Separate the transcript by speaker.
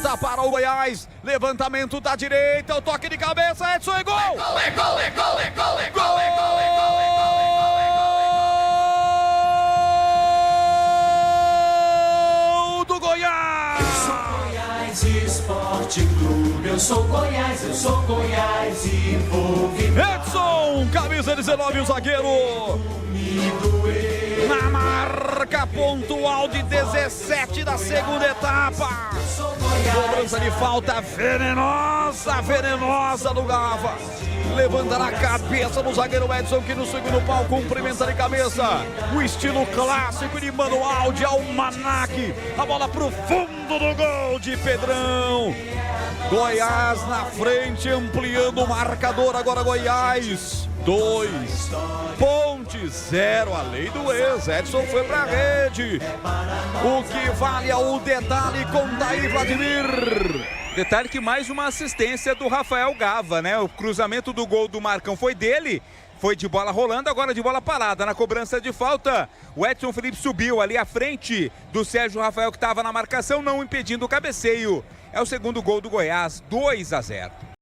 Speaker 1: falta para o Goiás. Levantamento da direita, o toque de cabeça, Edson e gol! Gol do Goiás!
Speaker 2: Esporte Clube, eu sou Goiás e vou vibrar.
Speaker 1: Edson, camisa 19, o zagueiro. Na marca pontual de 17 da segunda etapa. Cobrança de falta venenosa do Gava. Levanta na cabeça do zagueiro Edson, que no segundo pau cumprimenta de cabeça. O estilo clássico de manual de almanaque. A bola pro fundo do gol de Pedrão. Goiás na frente, ampliando o marcador. Agora Goiás 2, Ponte 0. A lei do ex. Edson foi pra rede. O que vale é o detalhe com Daí Vladimir.
Speaker 3: Detalhe que mais uma assistência do Rafael Gava, né? O cruzamento do gol do Marcão foi dele. Foi de bola rolando, agora de bola parada. Na cobrança de falta, o Edson Felipe subiu ali à frente do Sérgio Rafael, que estava na marcação, não impedindo o cabeceio. É o segundo gol do Goiás, 2-0.